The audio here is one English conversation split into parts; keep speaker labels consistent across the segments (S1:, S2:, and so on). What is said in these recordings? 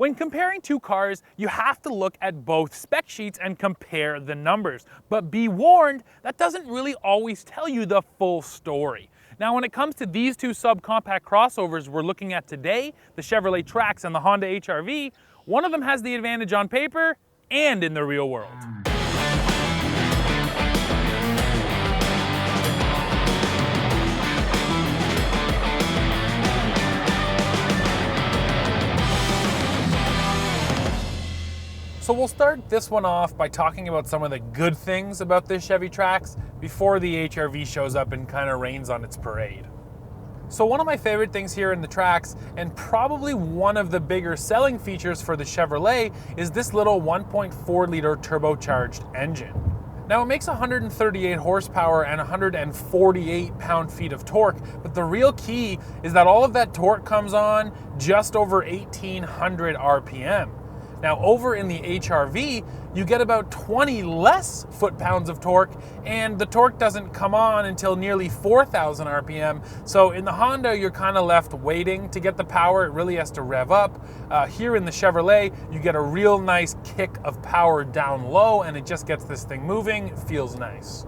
S1: When comparing two cars, you have to look at both spec sheets and compare the numbers. But be warned, that doesn't really always tell you the full story. Now, when it comes to these two subcompact crossovers we're looking at today, the Chevrolet Trax and the Honda HR-V, one of them has the advantage on paper and in the real world. So we'll start this one off by talking about some of the good things about this Chevy Trax before the HR-V shows up and kind of rains on its parade. So one of my favorite things here in the Trax, and probably one of the bigger selling features for the Chevrolet, is this little 1.4 liter turbocharged engine. Now it makes 138 horsepower and 148 pound-feet of torque, but the real key is that all of that torque comes on just over 1800 RPM. Now over in the HR-V, you get about 20 less foot-pounds of torque, and the torque doesn't come on until nearly 4,000 RPM. So in the Honda, you're kind of left waiting to get the power. It really has to rev up. Here in the Chevrolet, you get a real nice kick of power down low, and it just gets this thing moving. It feels nice.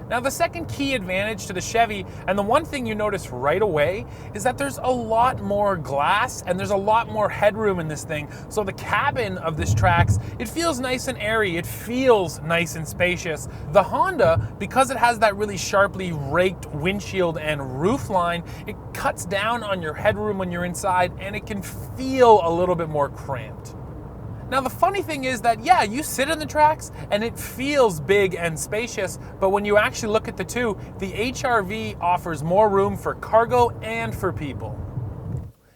S1: Now the second key advantage to the Chevy, and the one thing you notice right away, is that there's a lot more glass and there's a lot more headroom in this thing. So the cabin of this Trax, it feels nice and airy, it feels nice and spacious. The Honda, because it has that really sharply raked windshield and roof line, it cuts down on your headroom when you're inside, and it can feel a little bit more cramped. Now the funny thing is that, yeah, you sit in the Trax and it feels big and spacious, but when you actually look at the two, the HR-V offers more room for cargo and for people.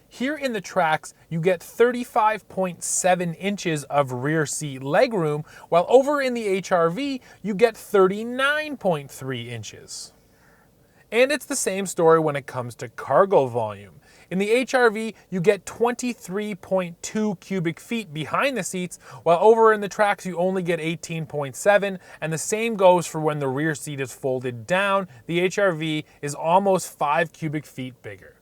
S1: Here in the Trax, you get 35.7 inches of rear seat legroom, while over in the HR-V, you get 39.3 inches. And it's the same story when it comes to cargo volume. In the HR-V, you get 23.2 cubic feet behind the seats, while over in the Trax, you only get 18.7, and the same goes for when the rear seat is folded down. The HR-V is almost 5 cubic feet bigger.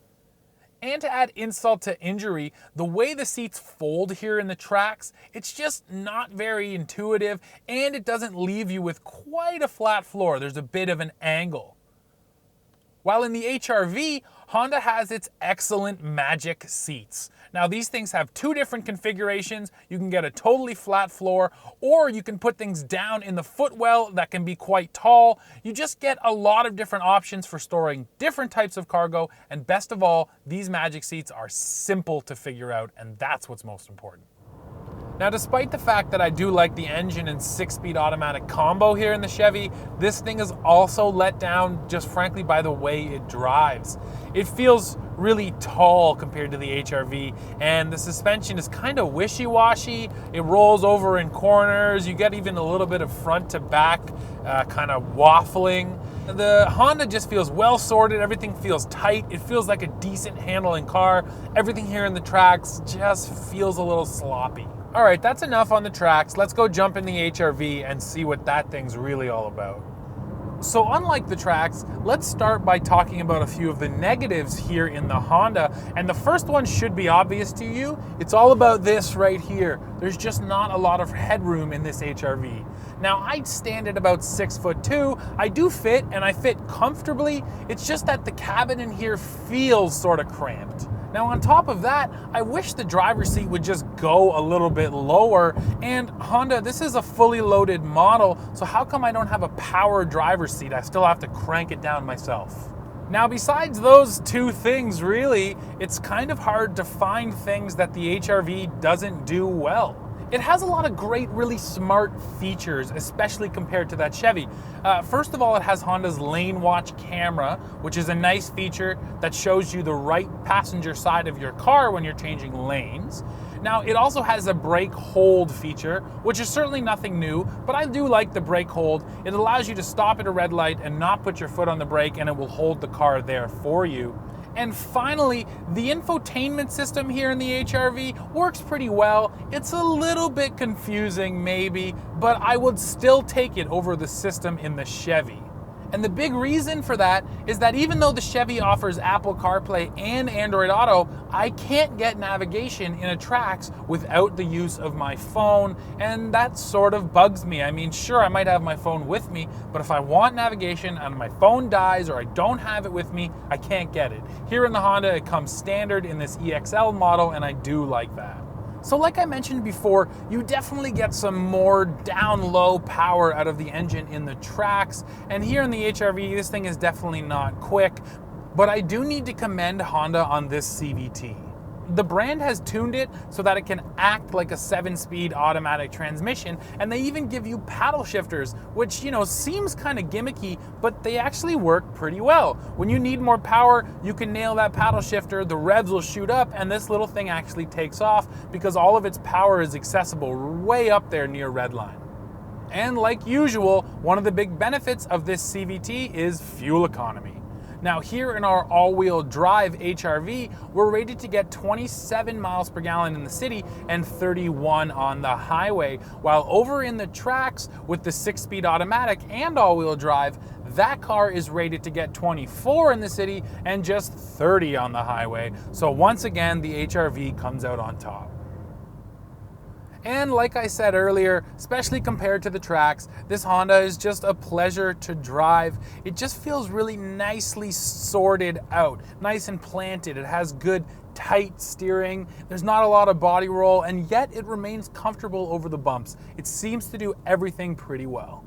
S1: And to add insult to injury, the way the seats fold here in the Trax, it's just not very intuitive, and it doesn't leave you with quite a flat floor. There's a bit of an angle. While in the HR-V, Honda has its excellent Magic seats. Now these things have two different configurations. You can get a totally flat floor, or you can put things down in the footwell that can be quite tall. You just get a lot of different options for storing different types of cargo, and best of all, these Magic seats are simple to figure out, and that's what's most important. Now, despite the fact that I do like the engine and 6-speed automatic combo here in the Chevy, this thing is also let down just frankly by the way it drives. It feels really tall compared to the HR-V, and the suspension is kind of wishy-washy. It rolls over in corners. You get even a little bit of front to back kind of waffling. The Honda just feels well sorted. Everything feels tight. It feels like a decent handling car. Everything here in the Trax just feels a little sloppy. All right, that's enough on the Trax. Let's go jump in the HR-V and see what that thing's really all about. So unlike the Trax, let's start by talking about a few of the negatives here in the Honda. And the first one should be obvious to you. It's all about this right here. There's just not a lot of headroom in this HR-V. Now, I stand at about 6'2". I do fit, and I fit comfortably. It's just that the cabin in here feels sort of cramped. Now on top of that, I wish the driver's seat would just go a little bit lower, and Honda, this is a fully loaded model, so how come I don't have a power driver's seat? I still have to crank it down myself. Now besides those two things really, it's kind of hard to find things that the HR-V doesn't do well. It has a lot of great, really smart features, especially compared to that Chevy. First of all, it has Honda's lane watch camera, which is a nice feature that shows you the right passenger side of your car when you're changing lanes. Now, it also has a brake hold feature, which is certainly nothing new, but I do like the brake hold. It allows you to stop at a red light and not put your foot on the brake, and it will hold the car there for you. And finally, the infotainment system here in the HR-V works pretty well. It's a little bit confusing maybe, but I would still take it over the system in the Chevy. And the big reason for that is that even though the Chevy offers Apple CarPlay and Android Auto, I can't get navigation in a Trax without the use of my phone, and that sort of bugs me. I mean, sure, I might have my phone with me, but if I want navigation and my phone dies or I don't have it with me, I can't get it. Here in the Honda, it comes standard in this EXL model, and I do like that. So like I mentioned before, you definitely get some more down low power out of the engine in the Trax, and here in the HRV, this thing is definitely not quick, but I do need to commend Honda on this CVT. The brand has tuned it so that it can act like a 7-speed automatic transmission, and they even give you paddle shifters, which, you know, seems kind of gimmicky, but they actually work pretty well. When you need more power, you can nail that paddle shifter, the revs will shoot up, and this little thing actually takes off because all of its power is accessible way up there near redline. And like usual, one of the big benefits of this CVT is fuel economy. Now here in our all-wheel drive HRV, we're rated to get 27 miles per gallon in the city and 31 on the highway, while over in the Trax with the 6-speed automatic and all-wheel drive, that car is rated to get 24 in the city and just 30 on the highway. So once again, the HRV comes out on top. And like I said earlier, especially compared to the Trax, this Honda is just a pleasure to drive. It just feels really nicely sorted out, nice and planted. It has good tight steering. There's not a lot of body roll, and yet it remains comfortable over the bumps. It seems to do everything pretty well.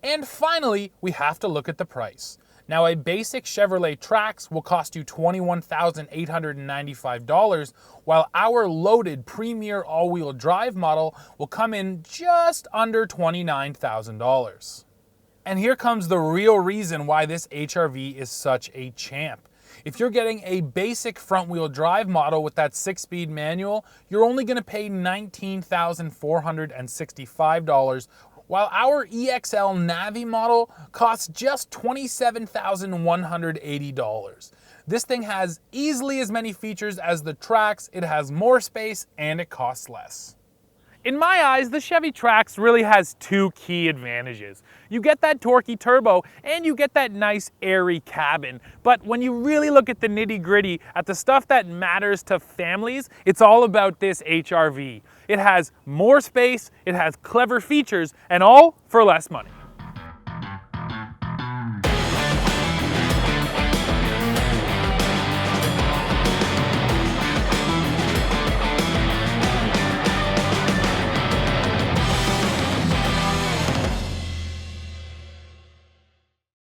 S1: And finally, we have to look at the price. Now, a basic Chevrolet Trax will cost you $21,895, while our loaded premier all-wheel drive model will come in just under $29,000. And here comes the real reason why this HRV is such a champ. If you're getting a basic front-wheel drive model with that 6-speed manual, you're only going to pay $19,465, while our EXL Navi model costs just $27,180. This thing has easily as many features as the Trax, it has more space, and it costs less. In my eyes, the Chevy Trax really has two key advantages. You get that torquey turbo and you get that nice airy cabin. But when you really look at the nitty-gritty, at the stuff that matters to families, it's all about this HRV. It has more space, it has clever features, and all for less money.